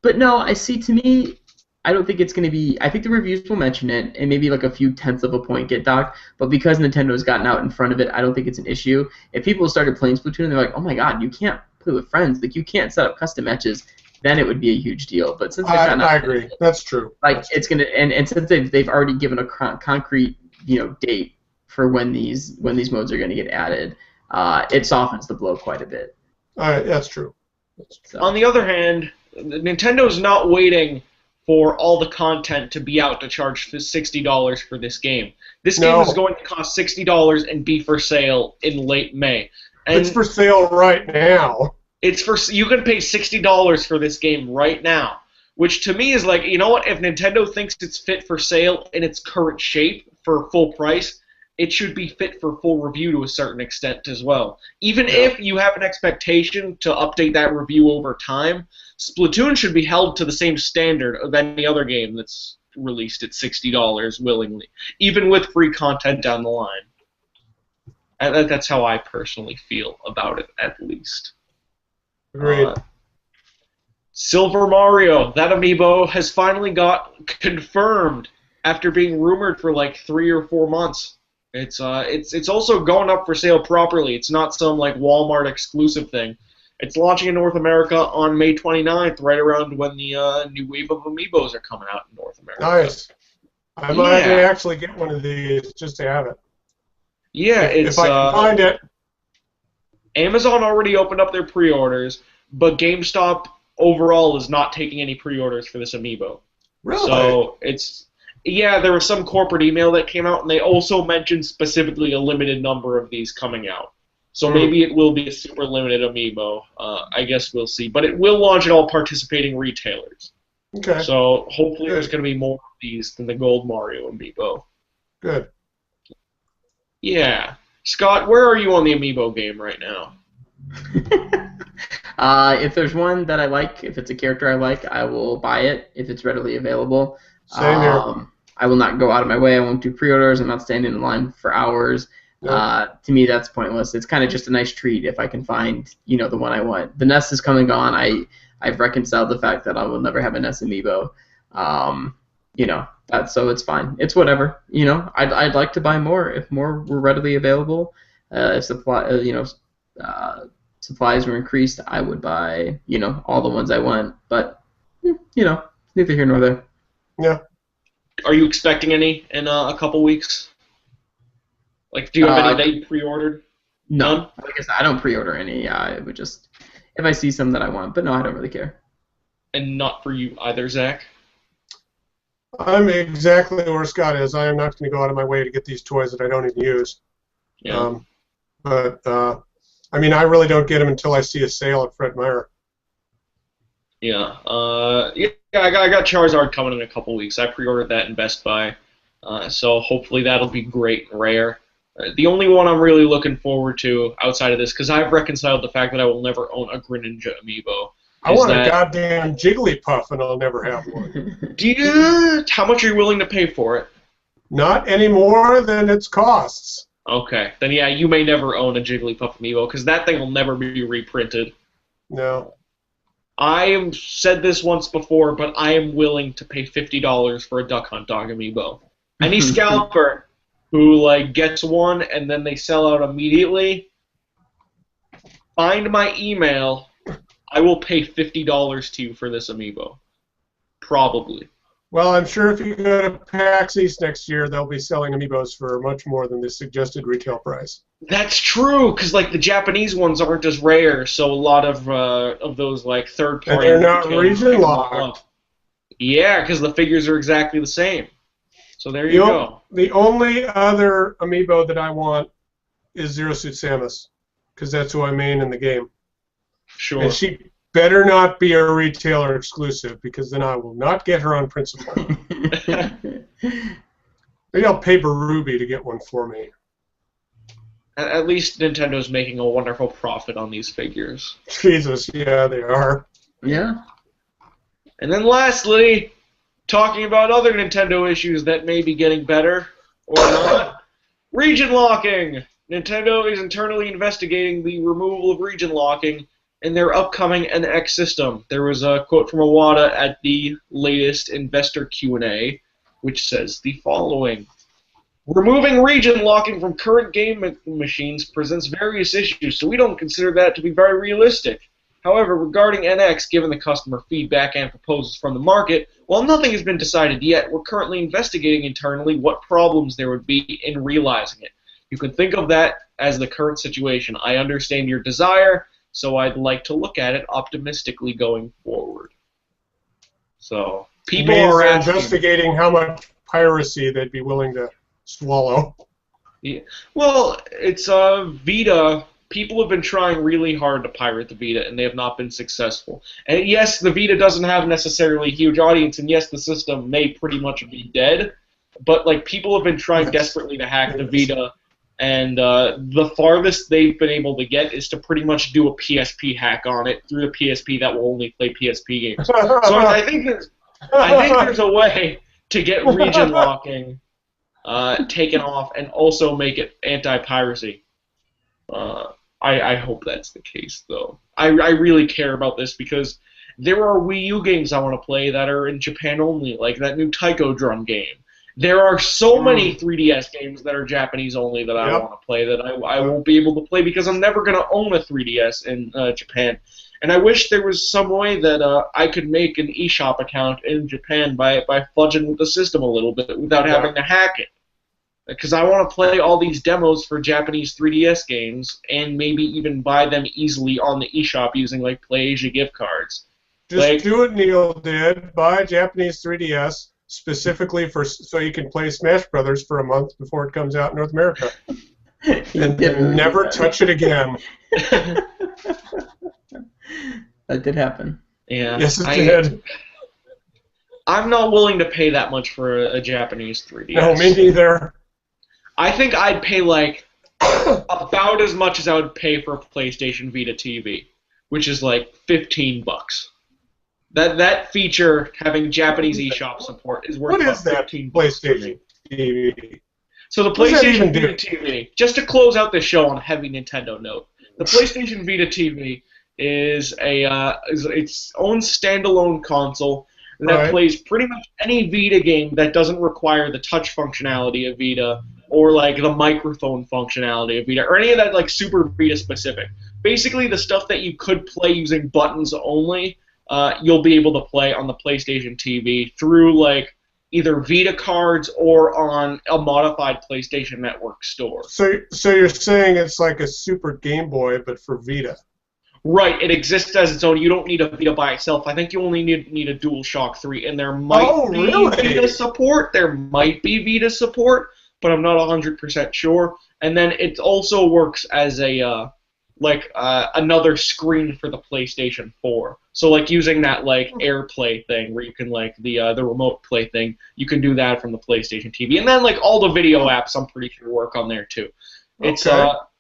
But no, to me, I don't think it's going to be. I think the reviews will mention it, and maybe like a few tenths of a point get docked. But because Nintendo's gotten out in front of it, I don't think it's an issue. If people started playing Splatoon and they're like, "Oh my God, you can't play with friends. Like you can't set up custom matches," then it would be a huge deal. But since I agree, that's true. Like it's gonna, and since they've already given a concrete date for when these modes are going to get added, it softens the blow quite a bit. That's true. So. On the other hand, Nintendo's not waiting for all the content to be out to charge $60 for this game. This game is going to cost $60 and be for sale in late May. And it's for sale right now. You can pay $60 for this game right now, which to me is like, you know what? If Nintendo thinks it's fit for sale in its current shape for full price, it should be fit for full review to a certain extent as well. Even if you have an expectation to update that review over time, Splatoon should be held to the same standard of any other game that's released at $60 willingly, even with free content down the line. And that's how I personally feel about it, at least. Agreed. Silver Mario, that amiibo has finally got confirmed after being rumored for like 3 or 4 months. It's also going up for sale properly. It's not some like Walmart exclusive thing. It's launching in North America on May 29th, right around when the new wave of amiibos are coming out in North America. Nice. I might actually get one of these just to have it. Yeah, if I can find it. Amazon already opened up their pre-orders, but GameStop overall is not taking any pre-orders for this amiibo. Really? So there was some corporate email that came out, and they also mentioned specifically a limited number of these coming out. So maybe it will be a super limited amiibo. I guess we'll see. But it will launch at all participating retailers. Okay. So hopefully there's going to be more of these than the Gold Mario amiibo. Good. Yeah. Scott, where are you on the amiibo game right now? If there's one that I like, if it's a character I like, I will buy it if it's readily available. Same here. I will not go out of my way. I won't do pre-orders. I'm not standing in line for hours. To me, that's pointless. It's kind of just a nice treat if I can find, the one I want. The NES is come and gone. I've reconciled the fact that I will never have a NES amiibo. So it's fine. It's whatever. I'd like to buy more if more were readily available. If supplies were increased, I would buy, all the ones I want. But, neither here nor there. Yeah. Are you expecting any in a couple weeks? Like, do you have any that you pre-ordered? No. I guess I don't pre-order any. I would just, if I see some that I want. But no, I don't really care. And not for you either, Zach? I'm exactly where Scott is. I am not going to go out of my way to get these toys that I don't even use. Yeah. I mean, I really don't get them until I see a sale at Fred Meyer. Yeah. I got Charizard coming in a couple weeks. I pre-ordered that in Best Buy. So hopefully that'll be great and rare. The only one I'm really looking forward to outside of this, because I've reconciled the fact that I will never own a Greninja amiibo. I want a goddamn Jigglypuff, and I'll never have one. How much are you willing to pay for it? Not any more than its costs. Okay. Then, yeah, you may never own a Jigglypuff amiibo, because that thing will never be reprinted. No. I have said this once before, but I am willing to pay $50 for a Duck Hunt Dog amiibo. Any scalper who gets one and then they sell out immediately, find my email. I will pay $50 to you for this amiibo. Probably. Well, I'm sure if you go to PAX East next year, they'll be selling amiibos for much more than the suggested retail price. That's true, because like the Japanese ones aren't as rare, so a lot of those like third-party. And they're not region locked. Yeah, because the figures are exactly the same. So there you go. The only other amiibo that I want is Zero Suit Samus, because that's who I main in the game. Sure. And she better not be a retailer exclusive, because then I will not get her on principle. Maybe I'll pay Baruby to get one for me. At least Nintendo's making a wonderful profit on these figures. Jesus, yeah, they are. Yeah. And then lastly, talking about other Nintendo issues that may be getting better, or not, region locking! Nintendo is internally investigating the removal of region locking in their upcoming NX system. There was a quote from Iwata at the latest investor Q&A, which says the following. Removing region locking from current game machines presents various issues, so we don't consider that to be very realistic. However, regarding NX, given the customer feedback and proposals from the market, while nothing has been decided yet, we're currently investigating internally what problems there would be in realizing it. You can think of that as the current situation. I understand your desire, so I'd like to look at it optimistically going forward. So, people are investigating how much piracy they'd be willing to swallow. Yeah. Well, it's Vita. People have been trying really hard to pirate the Vita, and they have not been successful. And yes, the Vita doesn't have necessarily a huge audience, and yes, the system may pretty much be dead, but like people have been trying desperately to hack the Vita, and the farthest they've been able to get is to pretty much do a PSP hack on it through the PSP that will only play PSP games. So I think there's a way to get region locking taken off and also make it anti-piracy. I hope that's the case, though. I really care about this because there are Wii U games I want to play that are in Japan only, like that new Taiko Drum game. There are so many 3DS games that are Japanese only that I want to play that I won't be able to play because I'm never going to own a 3DS in Japan. And I wish there was some way that I could make an eShop account in Japan by fudging with the system a little bit without having to hack it. Because I want to play all these demos for Japanese 3DS games and maybe even buy them easily on the eShop using like PlayAsia gift cards. Just do what Neil did. Buy a Japanese 3DS specifically so you can play Smash Brothers for a month before it comes out in North America. And then never touch it again. That did happen. Yeah. Yes, it did. I'm not willing to pay that much for a Japanese 3DS. No, me neither. I think I'd pay like about as much as I would pay for a PlayStation Vita TV, which is like $15. That feature having Japanese eShop support is worth what is that PlayStation TV? So the PlayStation Vita TV, just to close out the show on a heavy Nintendo note, the PlayStation Vita TV is its own standalone console that plays pretty much any Vita game that doesn't require the touch functionality of Vita or like the microphone functionality of Vita or any of that like super Vita specific. Basically, the stuff that you could play using buttons only, you'll be able to play on the PlayStation TV through like either Vita cards or on a modified PlayStation Network store. So you're saying it's like a Super Game Boy but for Vita? Right, it exists as its own. You don't need a Vita by itself. I think you only need a DualShock 3, and there might be Vita support. There might be Vita support, but I'm not 100% sure. And then it also works as a another screen for the PlayStation 4. So like using that like AirPlay thing where you can like the remote play thing, you can do that from the PlayStation TV. And then like all the video apps, I'm pretty sure work on there too.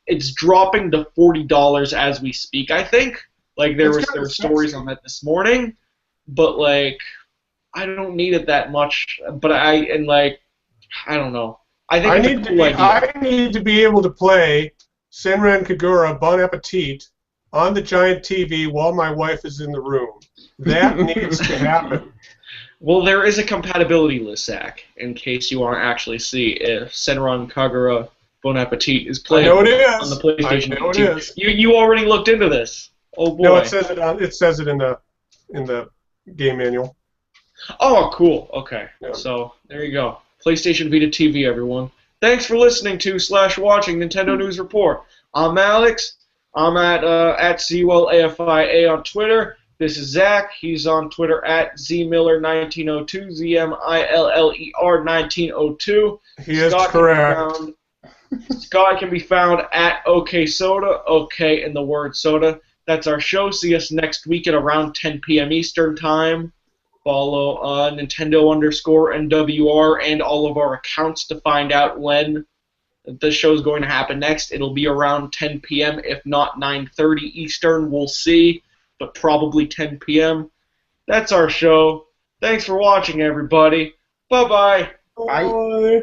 It's dropping to $40 as we speak, I think. Like there were stories on that this morning, but like I don't need it that much. But I don't know. I think I need to be able to play Senran Kagura Bon Appetit on the giant TV while my wife is in the room. That needs to happen. Well, there is a compatibility list, Zach, in case you want to actually see if Senran Kagura Bon Appetit is playing on the PlayStation. I know it is. You already looked into this. Oh No, boy. it says it in the game manual. Oh, cool. Okay. Yeah. So there you go. PlayStation Vita TV, everyone. Thanks for listening to / watching Nintendo News Report. I'm Alex. I'm at ZWellAFIA on Twitter. This is Zach. He's on Twitter at ZMiller1902, ZMILLER 1902. He is correct. Scott can be found at OK Soda, OK in the word soda. That's our show. See us next week at around 10 p.m. Eastern Time. Follow Nintendo_NWR and all of our accounts to find out when the show is going to happen next. It'll be around 10 p.m., if not 9:30 Eastern. We'll see, but probably 10 p.m. That's our show. Thanks for watching, everybody. Bye-bye. Bye.